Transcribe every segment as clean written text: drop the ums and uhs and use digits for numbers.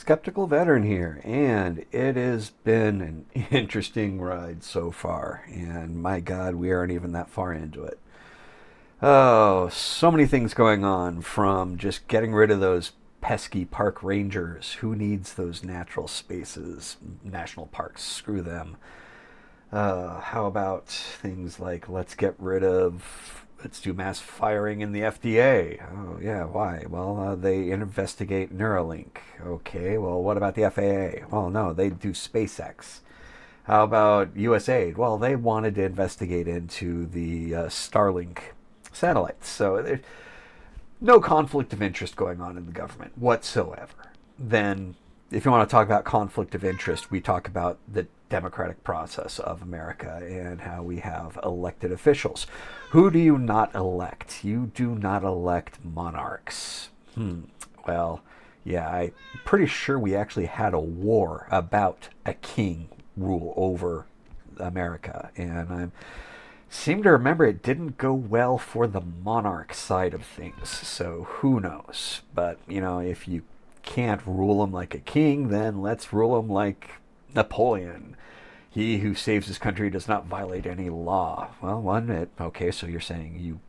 Skeptical Veteran here, and it has been an interesting ride so far. And my God, we aren't even that far into it. Oh, so many things going on from just getting rid of those pesky park rangers. Who needs those natural spaces, national parks? Screw them. How about things like let's do mass firing in the FDA? Oh, yeah, why? Well, they investigate Neuralink. Okay, well, what about the FAA? Well, no, they do SpaceX. How about USAID? Well, they wanted to investigate into the Starlink satellites. So there's no conflict of interest going on in the government whatsoever. Then, if you want to talk about conflict of interest, we talk about the democratic process of America and how we have elected officials. Who do you not elect? You do not elect monarchs. Well, yeah, I'm pretty sure we actually had a war about a king rule over America, and I seem to remember it didn't go well for the monarch side of things. So who knows? But if you can't rule him like a king, then let's rule him like Napoleon. He who saves his country does not violate any law. Well, okay, so you're saying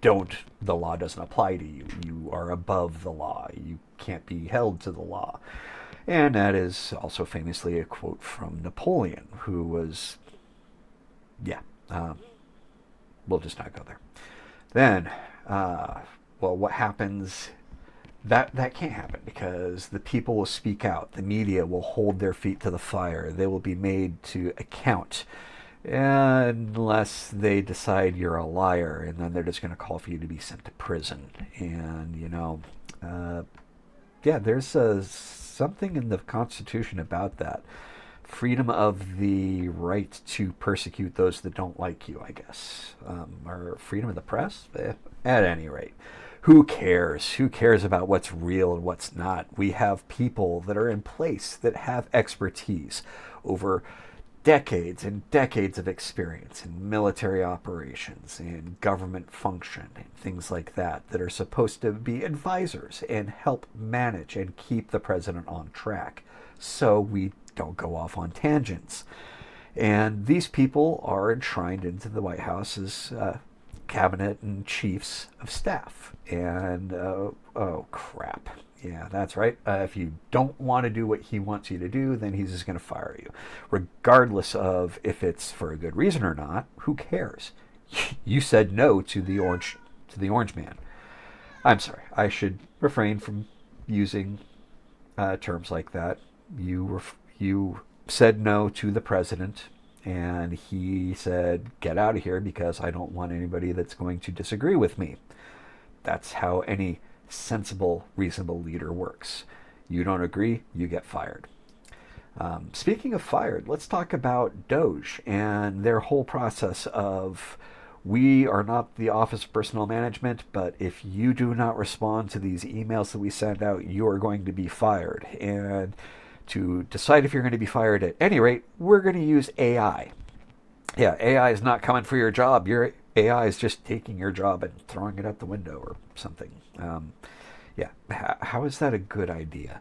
the law doesn't apply to you. You are above the law. You can't be held to the law. And that is also famously a quote from Napoleon, who was, yeah, we'll just not go there. Then, well, what happens? That can't happen because the people will speak out. The media will hold their feet to the fire. They will be made to account unless they decide you're a liar, and then they're just going to call for you to be sent to prison. And yeah, there's something in the Constitution about that freedom of the right to persecute those that don't like you, I guess, or freedom of the press. At any rate, who cares? Who cares about what's real and what's not? We have people that are in place that have expertise over decades and decades of experience in military operations and government function and things like that are supposed to be advisors and help manage and keep the president on track so we don't go off on tangents. And these people are enshrined into the White House as cabinet and chiefs of staff. And oh crap. Yeah, that's right. If you don't want to do what he wants you to do, then he's just going to fire you. Regardless of if it's for a good reason or not, who cares? You said no to the orange man. I'm sorry. I should refrain from using terms like that. You said no to the president, and he said, "Get out of here because I don't want anybody that's going to disagree with me." That's how any sensible, reasonable leader works. You don't agree, you get fired. Speaking of fired, let's talk about Doge and their whole process of we are not the Office of Personnel Management, but if you do not respond to these emails that we send out, you are going to be fired. And to decide if you're going to be fired at any rate, we're going to use AI. Yeah, AI is not coming for your job. Your AI is just taking your job and throwing it out the window or something. Yeah, how is that a good idea?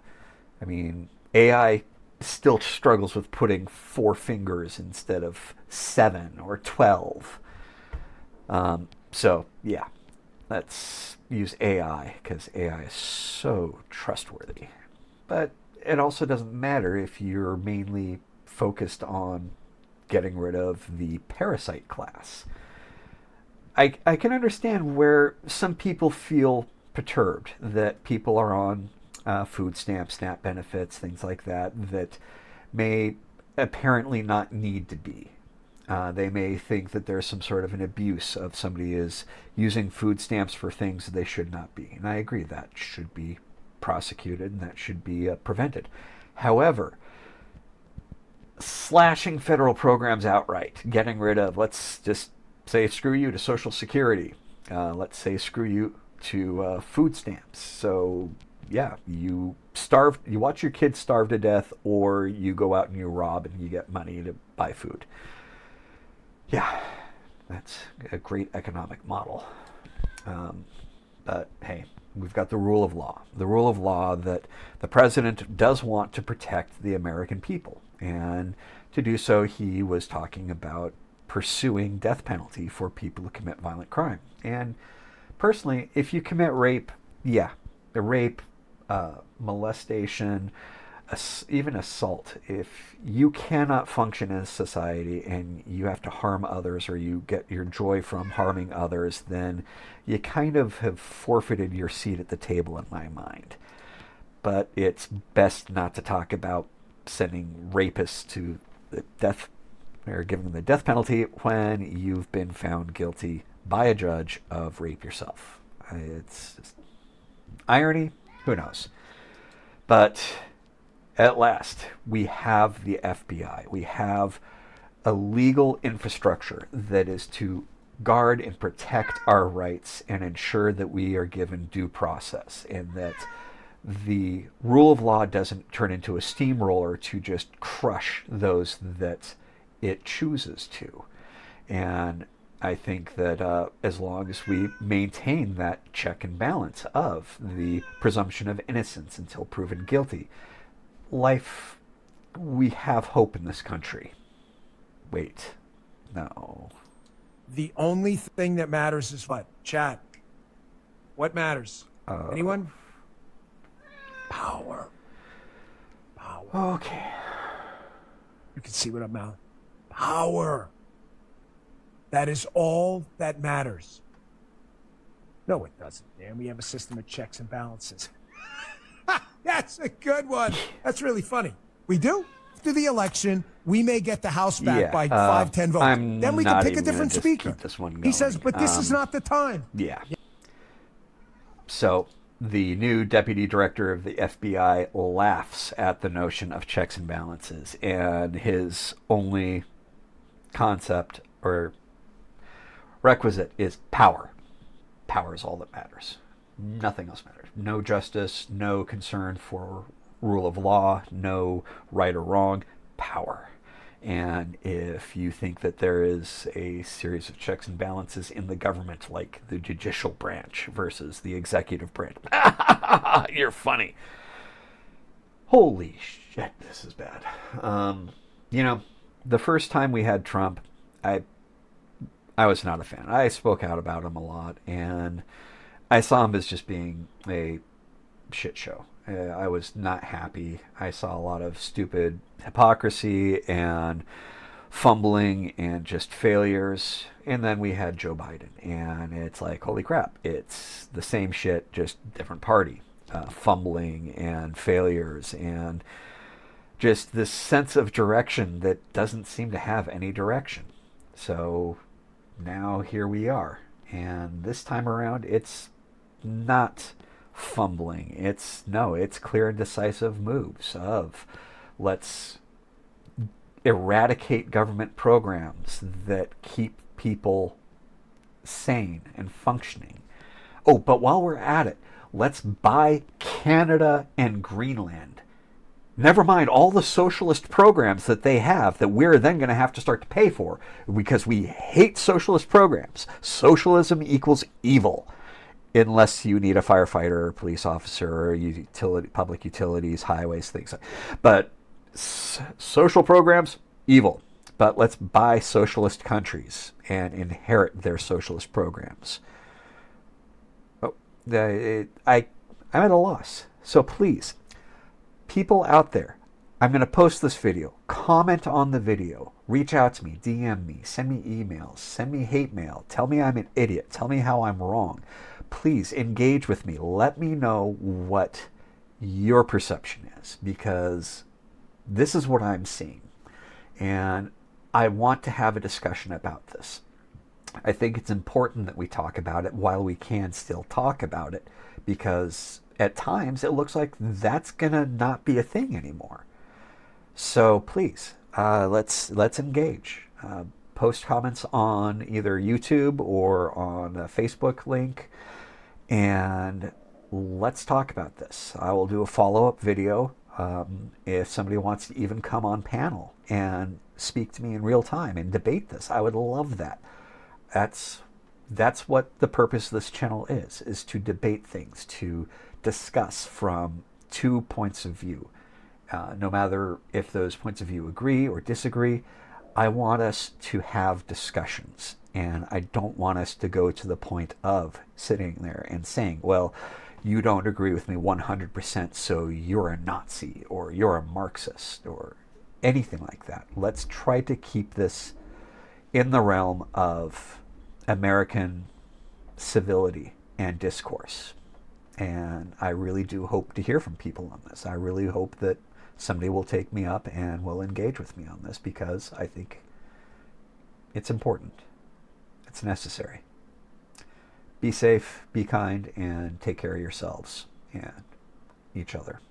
I mean, AI still struggles with putting 4 fingers instead of 7 or 12. So, yeah, let's use AI because AI is so trustworthy. But it also doesn't matter if you're mainly focused on getting rid of the parasite class. I can understand where some people feel perturbed that people are on food stamps, SNAP benefits, things like that, that may apparently not need to be. They may think that there's some sort of an abuse of somebody is using food stamps for things that they should not be. And I agree that should be prosecuted and that should be prevented. However, slashing federal programs outright, getting rid of, let's just say screw you to Social Security, let's say screw you to food stamps. So yeah, you watch your kids starve to death, or you go out and you rob and you get money to buy food. Yeah, that's a great economic model. But hey, we've got the rule of law. The rule of law that the president does want to protect the American people. And to do so, he was talking about pursuing death penalty for people who commit violent crime. And personally, if you commit rape, yeah, the rape, molestation, even assault, if you cannot function in society and you have to harm others or you get your joy from harming others, then you kind of have forfeited your seat at the table in my mind. But it's best not to talk about sending rapists to the death or giving them the death penalty when you've been found guilty by a judge of rape yourself. It's just irony, who knows? But at last, we have the FBI. We have a legal infrastructure that is to guard and protect our rights and ensure that we are given due process and that the rule of law doesn't turn into a steamroller to just crush those that it chooses to. And I think that as long as we maintain that check and balance of the presumption of innocence until proven guilty, we have hope in this country. Wait, no. The only thing that matters is what? Chat. What matters? Anyone? Power. Power. Okay. You can see what I'm mouthing. Power. That is all that matters. No, it doesn't, man. We have a system of checks and balances. That's a good one. That's really funny. We do? After the election, we may get the House back by 5-10 votes. Then we can pick a different speaker. He says, but this is not the time. Yeah. So the new deputy director of the FBI laughs at the notion of checks and balances, and his only concept or requisite is power. Power is all that matters. Nothing else matters. No justice, no concern for rule of law, no right or wrong, power. And if you think that there is a series of checks and balances in the government, like the judicial branch versus the executive branch, you're funny. Holy shit, this is bad. The first time we had Trump, I was not a fan. I spoke out about him a lot, and I saw him as just being a shit show. I was not happy. I saw a lot of stupid hypocrisy and fumbling and just failures. And then we had Joe Biden, and it's like, holy crap, it's the same shit, just different party. Fumbling and failures and just this sense of direction that doesn't seem to have any direction. So now here we are. And this time around, it's not fumbling. It's clear and decisive moves of let's eradicate government programs that keep people sane and functioning. Oh, but while we're at it, let's buy Canada and Greenland. Never mind all the socialist programs that they have that we're then going to have to start to pay for because we hate socialist programs. Socialism equals evil. Unless you need a firefighter or police officer or public utilities, highways, things like that. But social programs, evil. But let's buy socialist countries and inherit their socialist programs. Oh, I'm at a loss. So please, people out there, I'm going to post this video. Comment on the video. Reach out to me. DM me. Send me emails. Send me hate mail. Tell me I'm an idiot. Tell me how I'm wrong. Please engage with me. Let me know what your perception is, because this is what I'm seeing. And I want to have a discussion about this. I think it's important that we talk about it while we can still talk about it, because at times it looks like that's going to not be a thing anymore. So please, let's engage. Post comments on either YouTube or on a Facebook link, and let's talk about this. I will do a follow-up video if somebody wants to even come on panel and speak to me in real time and debate this. I would love that. That's That's what the purpose of this channel is to debate things, to discuss from two points of view. No matter if those points of view agree or disagree, I want us to have discussions. And I don't want us to go to the point of sitting there and saying, well, you don't agree with me 100%, so you're a Nazi or you're a Marxist or anything like that. Let's try to keep this in the realm of American civility and discourse. And I really do hope to hear from people on this. I really hope that somebody will take me up and will engage with me on this, because I think it's important. It's necessary. Be safe, be kind, and take care of yourselves and each other.